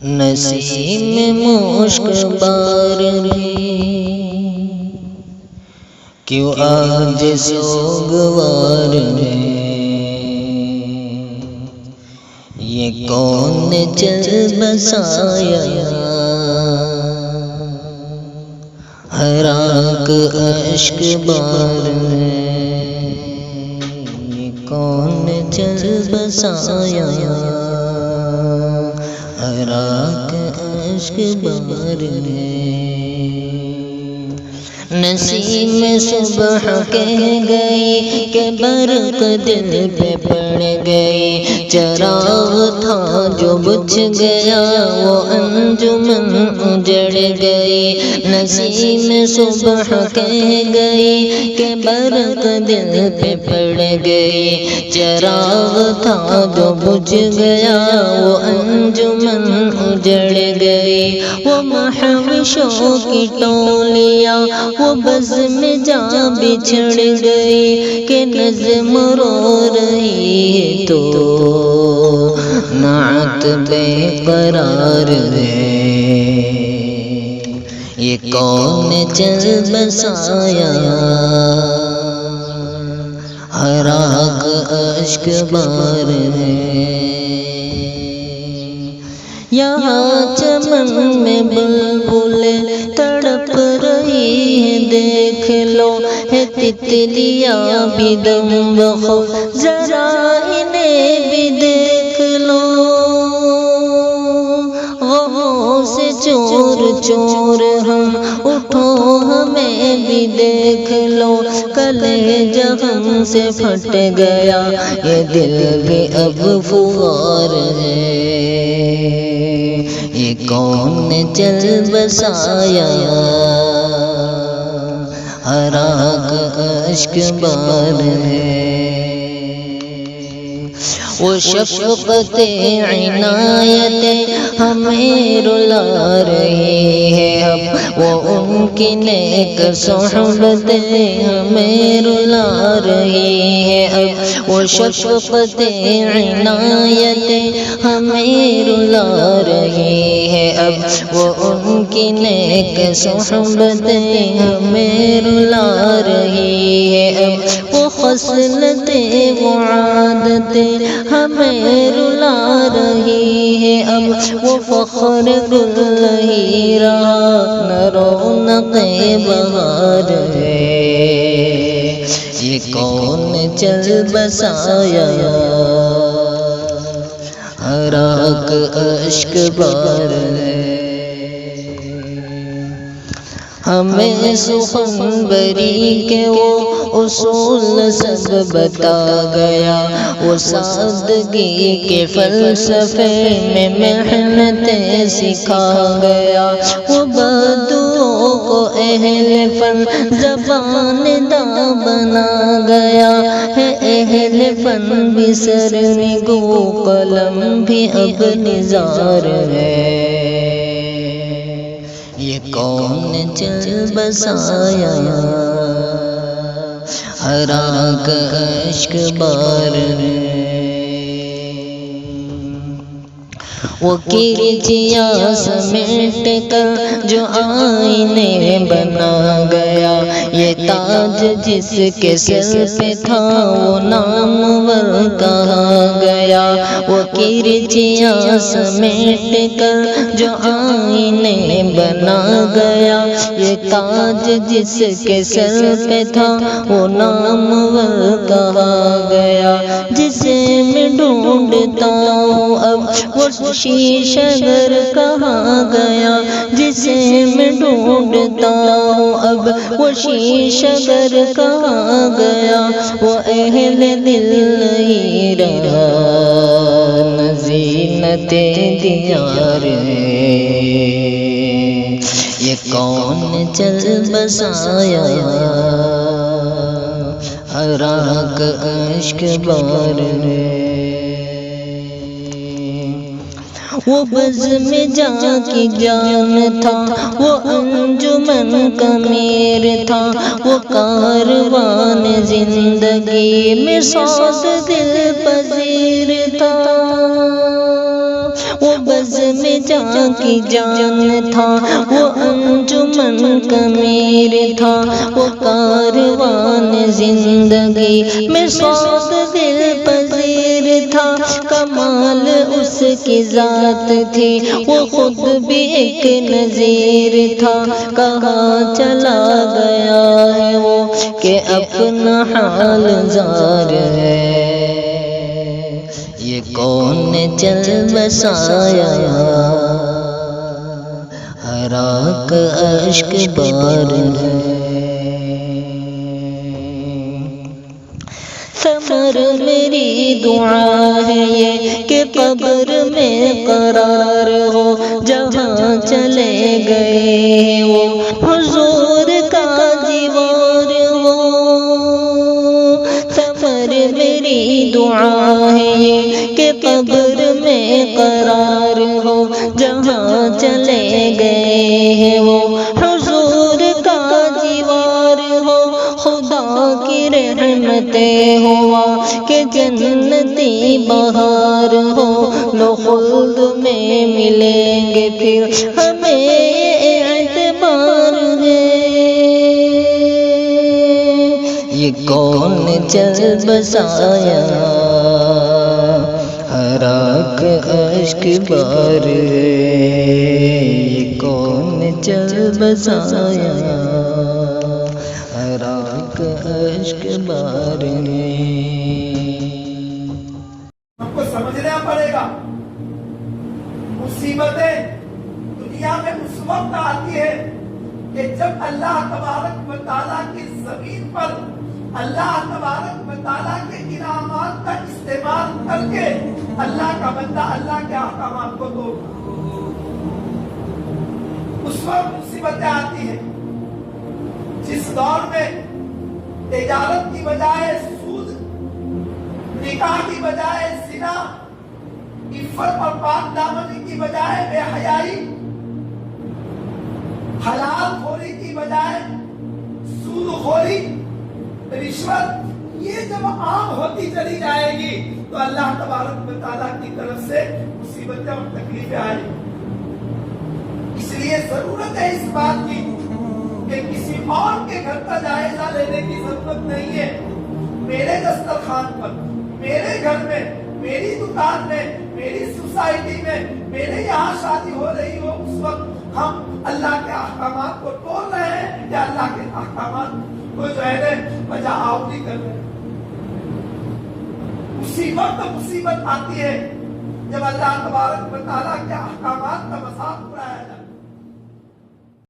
نسیم مشک بار بھی کیوں آج سوگوار ہے، یہ کون چل بسایا حراک اشک بار ہے، یہ کون چل بسایا حراک اشک بار ہے۔ نسیم صبح کہہ گئی کہ برق دل پہ پڑ گئی، چراغ تھا جو بجھ گیا وہ انجمن اجڑ گئی۔ نسیم صبح کہہ گئی کہ برق دل پہ پڑ گئی، چراغ تھا جو بجھ گیا وہ انجمن اجڑ گئی۔ وہ مہوشوں کی ٹولیاں وہ بز میں جا بچھڑ گئی کہ نظم رو رہی تو نعت بے قرار ہے، یہ کون چل بسایا حراک اشک بار ہے۔ یہاں چمن میں بلبلیں تڑپ رہی ہیں، دیکھ لو ہے تتلیاں بھی دم بخود، ذرا انہیں بھی دیکھ لو۔ غموں سے چور چور ہم اٹھو ہمیں بھی دیکھ لو، کلیجہ غم سے پھٹ گیا یہ دل بھی اب فغار ہے، یہ کون چل بسایا حراک اشک بار ہے۔ وہ شفقت عنایت ہمیں رلا رہی ہے اب، وہ ان کی نیک صحبت ہمیں رلا رہی ہے اب، وہ شفقت عنایت ہمیں رلا رہی ہے اب، وہ ان کی نیک صحبت ہمیں رلا رہی ہے اب، وہ خصلتیں وہ عادتیں ہمیں رلا رہی ہے اب، وہ فخر گل نہیں رہا نہ رونق بہار ہے، یہ کون چل بسایا حراک اشک بار ہے۔ ہمیں سخنبری کے وہ اصول سب بتا گیا، وہ سادگی کے فلسفے میں محنتیں سکھا گیا، وہ بدوؤں کو اہل فن زبان دا بنا گیا ہے، اہل فن بھی سرنگو قلم بھی اب نثار ہے، یہ کون چل بسایا حراک اشک بار ہے۔ وہ کرچیاں سمیٹ کر جو آئینے بنا گیا، یہ تاج جس کے سر پہ تھا وہ نامور کہا گیا، وہ کرچیاں سمیٹ کر جو آئینے بنا گیا، یہ تاج جس کے سر پہ تھا وہ نامور کہا گیا، جسے میں ڈھونڈتا ہوں اب وہ شیشہ گر کہاں گیا، جسے میں ڈھونڈتا ہوں اب وہ شیشہ گر کہاں گیا، وہ اہل دل نہیں رہا نہ زینت دیار ہے، یہ کون چل بسایا حراک اشک بار ہے۔ وہ بز میں جا کی جان تھا، وہ انجمن کا میر تھا، وہ کاروان زندگی میں سوز دل پذیر تھا، وہ بز میں میں جان کی جان تھا، وہ انجمن کا میر تھا، وہ کاروان زندگی میں سوگ دل پذیر تھا، کمال اس کی ذات تھی، وہ خود بھی ایک نذیر تھا، کہاں چلا گیا ہے وہ کہ اپنا حال زار ہے، یہ کون چل بسایا حراک اشک بار ہے۔ ثمر میری دعا ہے یہ کہ قبر میں قرار ہو، جہاں چلے گئے وہ حضور کا دیوار ہو۔ ثمر میری دعا ہے یہ کہ قبر میں قرار ہو، جہاں چلے گئے ہیں وہ حضور کا دیوار ہو۔ خدا کی رحمتیں ہوا کہ جنتی بہار ہو، لو خلد میں ملیں گے پھر ہمیں اعتبار ہے، یہ کون چل بسایا حراک اشک بار ہے، یہ کون چل بسایا حراک اشک بار ہے۔ ہم کو سمجھنا پڑے گا مصیبتیں دنیا میں اس وقت آتی ہے کہ جب اللہ تبارک و تعالیٰ کی زمین پر اللہ تبارک و تعالیٰ کے انعامات کا استعمال کر کے اللہ کا بندہ اللہ کے احکامات کو توڑتا، اس وقت مصیبتیں آتی ہیں۔ جس دور میں تجارت کی بجائے سود، نکاح کی بجائے زنا، عفت اور پاک دامنی کی بجائے بے حیائی، حلال خوری کی بجائے سود خوری، رشوت، یہ جب عام ہوتی چلی جائے گی تو اللہ تبارک و تعالیٰ کی طرف سے مصیبتیں اور تکلیفیں آئیں گی۔ اس لیے ضرورت ہے اس بات کی کہ کسی اور کے گھر کا جائزہ لینے کی ضرورت نہیں ہے۔ میرے دسترخوان پر، میرے گھر میں، میری دکان میں، میری سوسائٹی میں، میرے یہاں شادی ہو رہی ہو، اس وقت ہم اللہ کے احکامات کو توڑ رہے ہیں یا اللہ کے احکامات کو جو ہے بجا آوری کر رہے ہیں۔ اسی وقت مصیبت آتی ہے جب اللہ تبارک و تعالیٰ کے احکامات